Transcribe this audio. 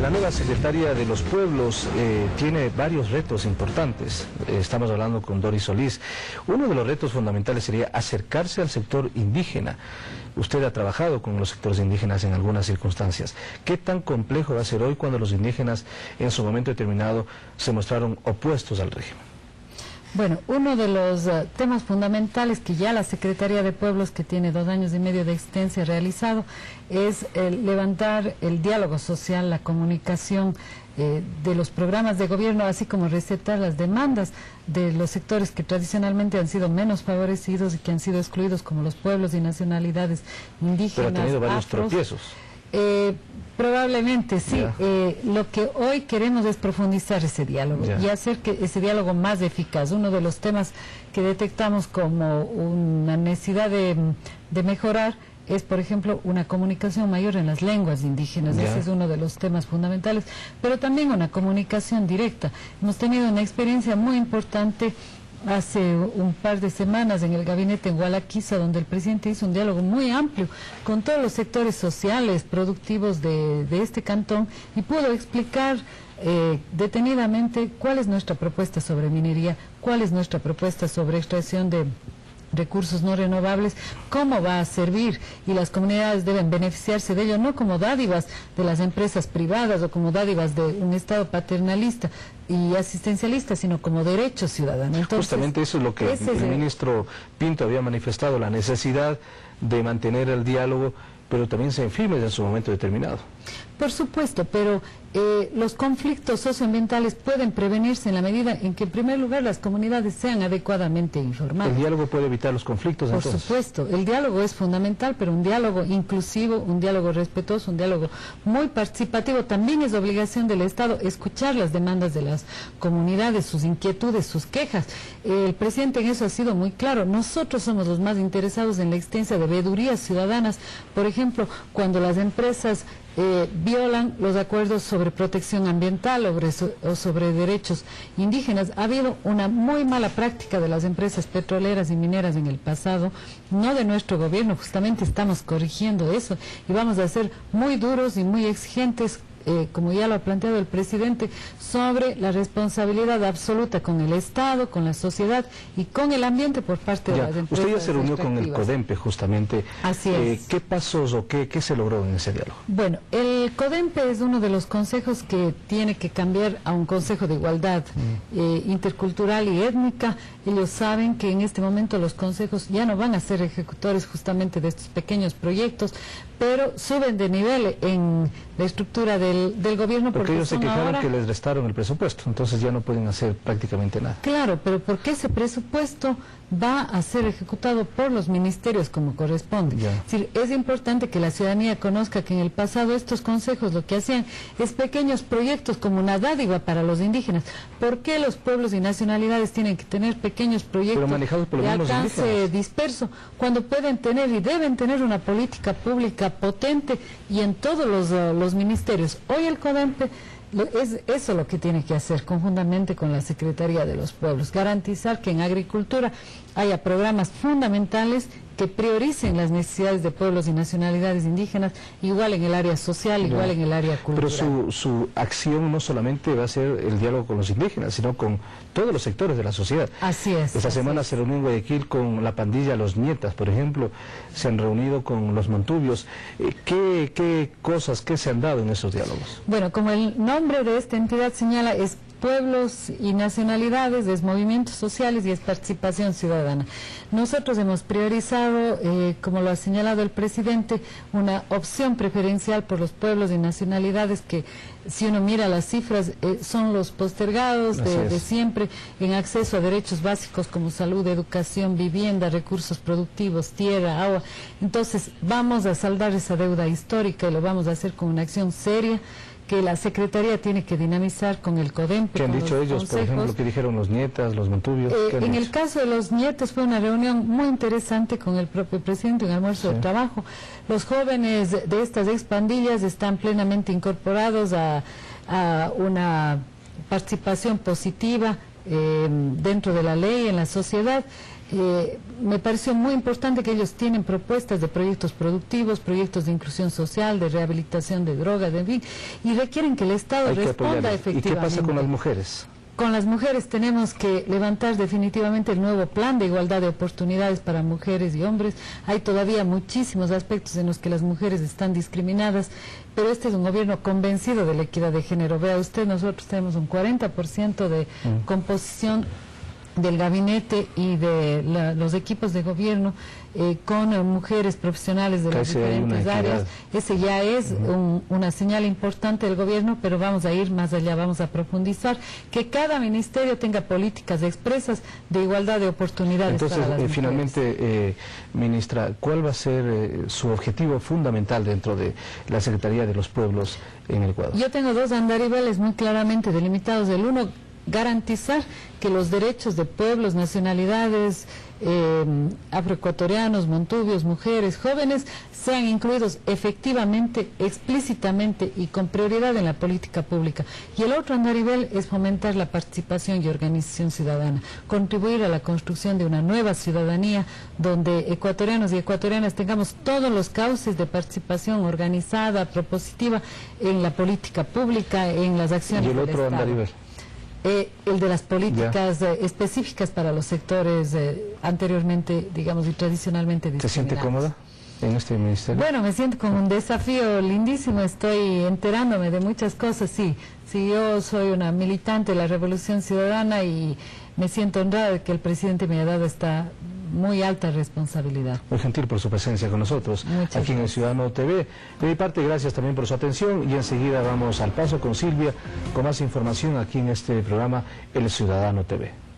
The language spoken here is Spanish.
La nueva secretaria de los pueblos tiene varios retos importantes. Estamos hablando con Doris Solís. Uno de los retos fundamentales sería acercarse al sector indígena. Usted ha trabajado con los sectores indígenas en algunas circunstancias. ¿Qué tan complejo va a ser hoy cuando los indígenas en su momento determinado se mostraron opuestos al régimen? Bueno, uno de los temas fundamentales que ya la Secretaría de Pueblos, que tiene 2 años y medio de existencia, ha realizado, es levantar el diálogo social, la comunicación de los programas de gobierno, así como recetar las demandas de los sectores que tradicionalmente han sido menos favorecidos y que han sido excluidos, como los pueblos y nacionalidades indígenas. Pero ha tenido varios afros. tropiezos. Probablemente sí. Lo que hoy queremos es profundizar ese diálogo y hacer que ese diálogo más eficaz. Uno de los temas que detectamos como una necesidad de mejorar es, por ejemplo, una comunicación mayor en las lenguas indígenas. Ese es uno de los temas fundamentales, pero también una comunicación directa. Hemos tenido una experiencia muy importante hace un par de semanas en el gabinete en Gualaquiza, donde el presidente hizo un diálogo muy amplio con todos los sectores sociales, productivos de este cantón, y pudo explicar detenidamente cuál es nuestra propuesta sobre minería, cuál es nuestra propuesta sobre extracción de recursos no renovables, cómo va a servir, y las comunidades deben beneficiarse de ello, no como dádivas de las empresas privadas o como dádivas de un Estado paternalista y asistencialista, sino como derecho ciudadano. Entonces, justamente eso es lo que el ministro Pinto había manifestado, la necesidad de mantener el diálogo, pero también se firme en su momento determinado. Por supuesto, pero los conflictos socioambientales pueden prevenirse en la medida en que, en primer lugar, las comunidades sean adecuadamente informadas. ¿El diálogo puede evitar los conflictos, entonces? Por supuesto, el diálogo es fundamental, pero un diálogo inclusivo, un diálogo respetuoso, un diálogo muy participativo. También es obligación del Estado escuchar las demandas de las comunidades, sus inquietudes, sus quejas. El presidente en eso ha sido muy claro. Nosotros somos los más interesados en la existencia de veedurías ciudadanas. Por ejemplo, cuando las empresas violan los acuerdos sobre protección ambiental o sobre derechos indígenas. Ha habido una muy mala práctica de las empresas petroleras y mineras en el pasado, no de nuestro gobierno. Justamente estamos corrigiendo eso y vamos a ser muy duros y muy exigentes, como ya lo ha planteado el presidente, sobre la responsabilidad absoluta con el Estado, con la sociedad y con el ambiente por parte de las empresas. Usted ya se reunió con el CODEMPE, justamente. Así es. ¿Qué pasos o qué se logró en ese diálogo? Bueno, el CODEMPE es uno de los consejos que tiene que cambiar a un consejo de igualdad intercultural y étnica. Ellos saben que en este momento los consejos ya no van a ser ejecutores justamente de estos pequeños proyectos, pero suben de nivel en la estructura del gobierno. Porque ellos se quejaron que les restaron el presupuesto, entonces ya no pueden hacer prácticamente nada. Claro, pero porque ese presupuesto va a ser ejecutado por los ministerios como corresponde. Es decir, es importante que la ciudadanía conozca que en el pasado estos consejos lo que hacían es pequeños proyectos como una dádiva para los indígenas. ¿Por qué los pueblos y nacionalidades tienen que tener pequeños proyectos de alcance disperso cuando pueden tener y deben tener una política pública potente y en todos los ministerios? Hoy el CODEMPE es eso lo que tiene que hacer conjuntamente con la Secretaría de los Pueblos, garantizar que en agricultura haya programas fundamentales que prioricen las necesidades de pueblos y nacionalidades indígenas, igual en el área social, igual en el área cultural. Pero su acción no solamente va a ser el diálogo con los indígenas, sino con todos los sectores de la sociedad. Así es. Esta semana se reunió en Guayaquil con la pandilla Los Nietas, por ejemplo, se han reunido con los Montubios. ¿Qué cosas, qué se han dado en esos diálogos? Bueno, como el nombre de esta entidad señala, es pueblos y nacionalidades, es movimientos sociales y es participación ciudadana. Nosotros hemos priorizado, como lo ha señalado el presidente, una opción preferencial por los pueblos y nacionalidades que, si uno mira las cifras, son los postergados de siempre en acceso a derechos básicos como salud, educación, vivienda, recursos productivos, tierra, agua. Entonces vamos a saldar esa deuda histórica y lo vamos a hacer con una acción seria que la Secretaría tiene que dinamizar con el CODEMPE. ¿Qué han dicho ellos, por ejemplo? ¿Qué dijeron los Nietas, los Montubios? En el caso de los Nietas fue una reunión muy interesante con el propio presidente, un almuerzo de trabajo. Los jóvenes de estas expandillas están plenamente incorporados a una participación positiva dentro de la ley, en la sociedad. me pareció muy importante que ellos tienen propuestas de proyectos productivos, proyectos de inclusión social, de rehabilitación de drogas, en fin, y requieren que el Estado responda efectivamente. ¿Y qué pasa con las mujeres? Con las mujeres tenemos que levantar definitivamente el nuevo plan de igualdad de oportunidades para mujeres y hombres. Hay todavía muchísimos aspectos en los que las mujeres están discriminadas, pero este es un gobierno convencido de la equidad de género. Vea usted, nosotros tenemos un 40% de composición del gabinete y de los equipos de gobierno con mujeres profesionales de las diferentes áreas. Ese ya es una señal importante del gobierno, pero vamos a ir más allá, vamos a profundizar, que cada ministerio tenga políticas expresas de igualdad de oportunidades. Entonces, para las finalmente, ministra, ¿cuál va a ser su objetivo fundamental dentro de la Secretaría de los Pueblos en el Ecuador? Yo tengo dos andariveles muy claramente delimitados. El uno, garantizar que los derechos de pueblos, nacionalidades, afroecuatorianos, montubios, mujeres, jóvenes, sean incluidos efectivamente, explícitamente y con prioridad en la política pública. Y el otro andarivel es fomentar la participación y organización ciudadana, contribuir a la construcción de una nueva ciudadanía donde ecuatorianos y ecuatorianas tengamos todos los cauces de participación organizada, propositiva en la política pública, en las acciones del Estado. ¿Y el otro andarivel? El de las políticas específicas para los sectores anteriormente, digamos, y tradicionalmente discriminados. ¿Se siente cómoda en este ministerio? Bueno, me siento con un desafío lindísimo, estoy enterándome de muchas cosas, sí. Sí, yo soy una militante de la Revolución Ciudadana y me siento honrada de que el presidente me haya dado esta muy alta responsabilidad. Muy gentil por su presencia con nosotros aquí en el Ciudadano TV. De mi parte, gracias también por su atención y enseguida vamos al paso con Silvia con más información aquí en este programa El Ciudadano TV.